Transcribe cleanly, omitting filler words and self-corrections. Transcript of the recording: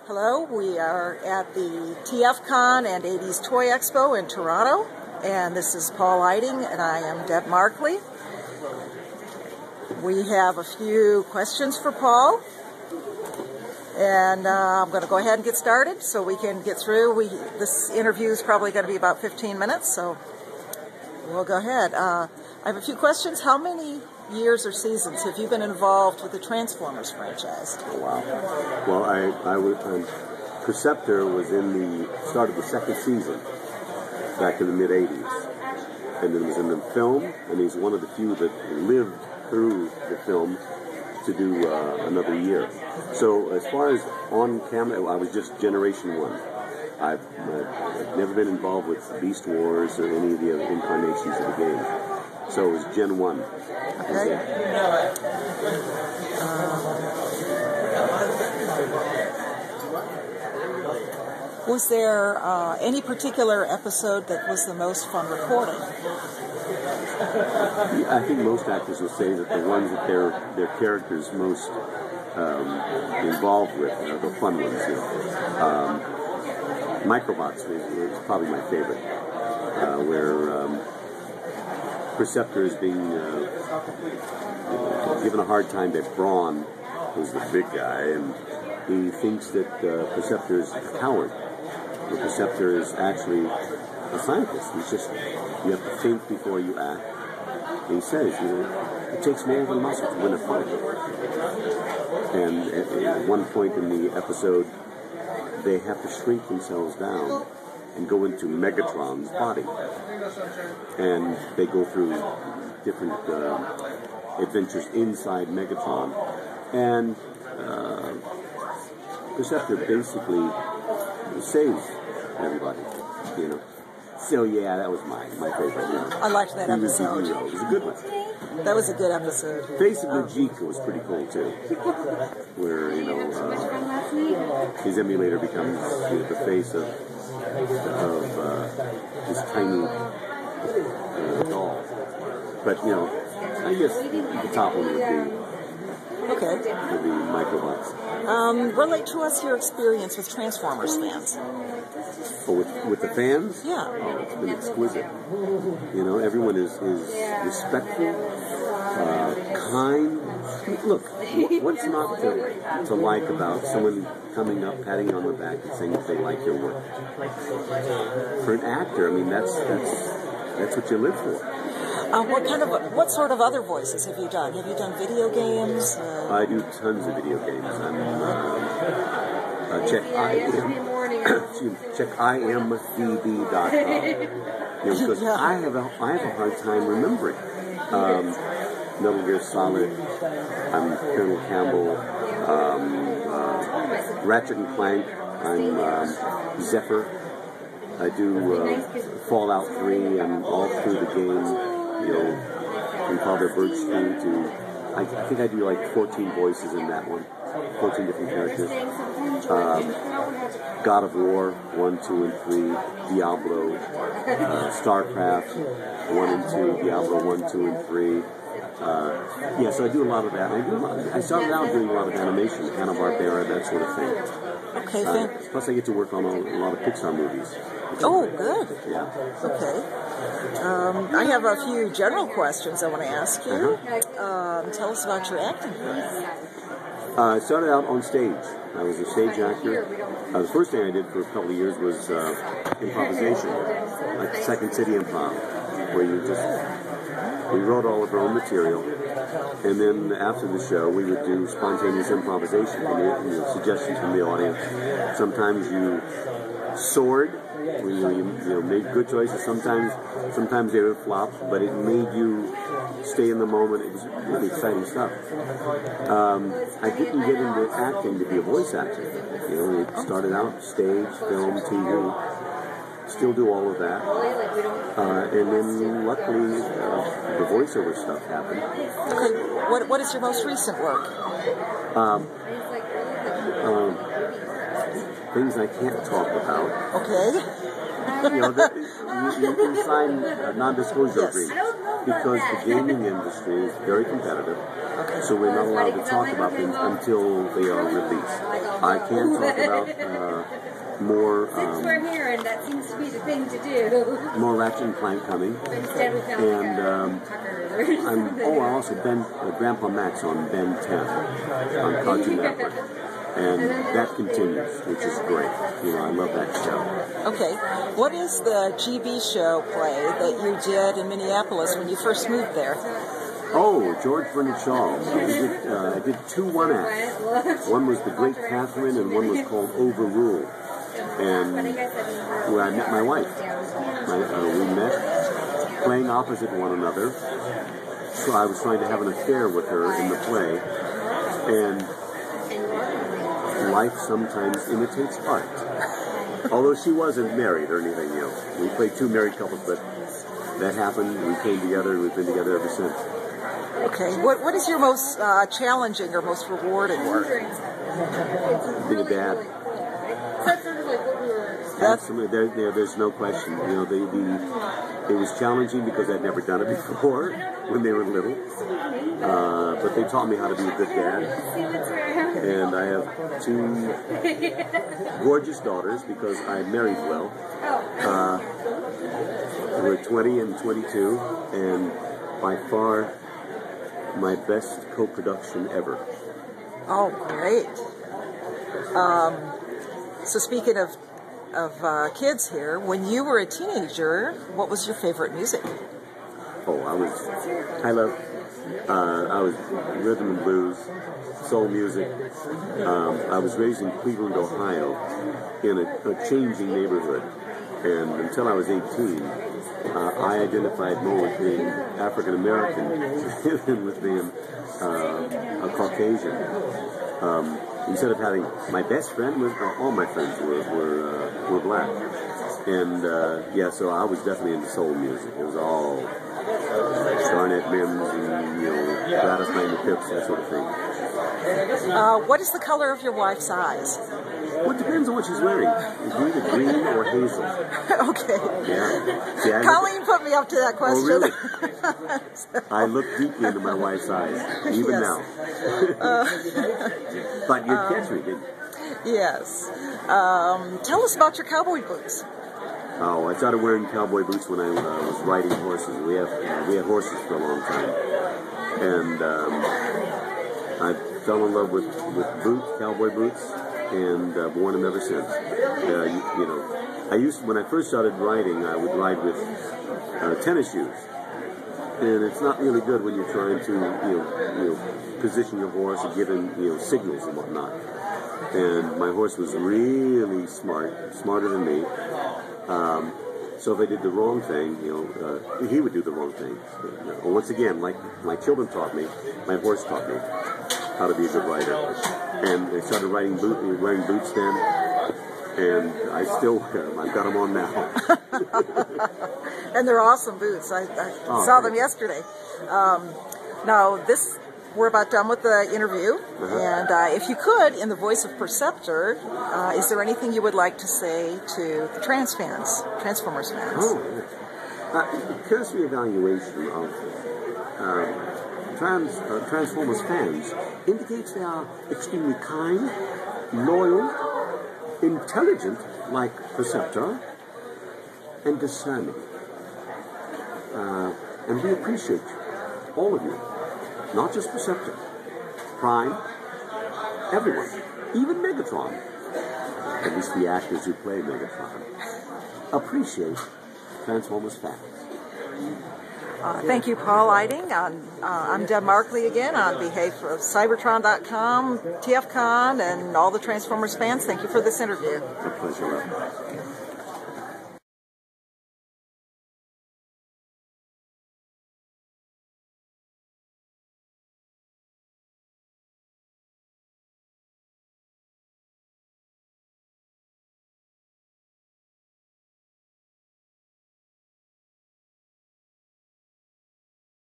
Hello, we are at the TFCon and 80s Toy Expo in Toronto, and this is Paul Eiding, and I am Deb Markley. We have a few questions for Paul, and I'm going to go ahead and get started so we can get through. This interview is probably going to be about 15 minutes, so we'll go ahead. I have a few questions. How many years or seasons have you been involved with the Transformers franchise? Oh, wow. Well, Perceptor was in the start of the second season back in the mid-'80s. And then was in the film, and he's one of the few that lived through the film to do another year. So as far as on camera, I was just Generation 1. I've never been involved with Beast Wars or any of the other incarnations of the game. So it was Gen 1. Okay. Was there any particular episode that was the most fun recording? I think most actors will say that the ones that their characters most involved with are the fun ones. You know. Microbots was probably my favorite, where Perceptor is being given a hard time by Brawn, who's the big guy, and he thinks that Perceptor is a coward. But Perceptor is actually a scientist. He's just, you have to think before you act. And he says, it takes more than muscle to win a fight. And at one point in the episode, they have to shrink themselves down and go into Megatron's body. And they go through different adventures inside Megatron. And Perceptor basically saves everybody, you know. So yeah, that was my favorite. You know. I liked that episode. It was a good one. That was a good episode. Face of Vegeta was pretty cool too, where his emulator becomes the face of this tiny doll. But I guess the top one would be. Okay. For the Microbots. Relate to us your experience with Transformers fans. Oh, with the fans? Yeah. Oh, it's been exquisite. Everyone is respectful, kind. I mean, look, what's not to like about someone coming up, patting you on the back, and saying if they like your work? For an actor, I mean, that's what you live for. What sort of other voices have you done? Have you done video games? I do tons of video games. check imdb.com. Because I have a hard time remembering. Metal Gear Solid. I'm Colonel Campbell. Ratchet and Clank. I'm Zephyr. I do Fallout 3. I'm all through the game. From Father Birch Street I think I do like 14 voices in that one, 14 different characters. God of War 1, 2, and 3, Diablo, StarCraft 1 and 2, Diablo 1, 2, and 3. So I do a lot of that. I started out doing a lot of animation, Hanna-Barbera, that sort of thing. Okay, plus I get to work on a lot of Pixar movies. Oh, good. Yeah. Okay. I have a few general questions I want to ask you. Tell us about your acting career. I started out on stage. I was a stage actor. The first thing I did for a couple of years was improvisation, like Second City Improv, where we wrote all of our own material, and then after the show we would do spontaneous improvisation, suggestions from the audience. Sometimes you soared, you made good choices. Sometimes they would flop, but it made you stay in the moment. It was really exciting stuff. I didn't get into acting to be a voice actor. It started out stage, film, TV. Still do all of that. And then luckily the voiceover stuff happened. Okay, what is your most recent work? Things I can't talk about. Okay. You can sign non-disclosure agreements because the gaming industry is very competitive. So we're not allowed to talk about things until they are released. I can't talk about more. That seems to be the thing to do. More Ratchet and Clank coming, and I also Grandpa Max on Ben 10 on Cartoon Network, and that continues, which is great. I love that show. Okay, what is the GB show play that you did in Minneapolis when you first moved there? Oh, George Bernard Shaw. I did 2 one-acts. One was The Great Catherine, and one was called Overruled. And where I met my wife. We met playing opposite one another. So I was trying to have an affair with her in the play. And life sometimes imitates art. Although she wasn't married or anything, We played 2 married couples, but that happened. We came together. We've been together ever since. Okay. What is your most challenging or most rewarding work? Being a dad. Absolutely, there's no question. It was challenging because I'd never done it before when they were little. But they taught me how to be a good dad. And I have 2 gorgeous daughters because I married well. We're 20 and 22, and by far my best co-production ever. Oh, great. So speaking of kids here, when you were a teenager, what was your favorite music? Oh, I was rhythm and blues, soul music. I was raised in Cleveland, Ohio, in a changing neighborhood, and until I was 18, I identified more with being African American than with being a Caucasian. Instead of having my best friend, all my friends were black, and so I was definitely into soul music. It was all Barnett Mims and Gladys Knight and the Pips, that sort of thing. What is the color of your wife's eyes? Well, it depends on what she's wearing. It's either green or hazel. Okay. Yeah. Colleen put me up to that question. Oh, really? I look deeply into my wife's eyes, even now. But you catch me, didn't you? Yes. Tell us about your cowboy boots. Oh, I started wearing cowboy boots when I was riding horses. We had horses for a long time, and I fell in love with boots, cowboy boots, and worn them ever since. When I first started riding, I would ride with tennis shoes, and it's not really good when you're trying to position your horse and give him signals and whatnot. And my horse was really smarter than me. So if I did the wrong thing, he would do the wrong thing. Once again, like my children taught me, my horse taught me how to be a good rider. And I started wearing boots then, and I still wear them. I've got them on now. And they're awesome boots. I saw them yesterday. Now, we're about done with the interview, and if you could, in the voice of Perceptor, is there anything you would like to say to the Transformers fans? Oh, cursory evaluation of Transformers fans indicates they are extremely kind, loyal, intelligent, like Perceptor, and discerning. And we appreciate all of you. Not just Perceptor, Prime, everyone, even Megatron, at least the actors who play Megatron, appreciate Transformers fans. Thank you, Paul Eiding. I'm Deb Markley again on behalf of Cybertron.com, TFCon, and all the Transformers fans. Thank you for this interview. A pleasure.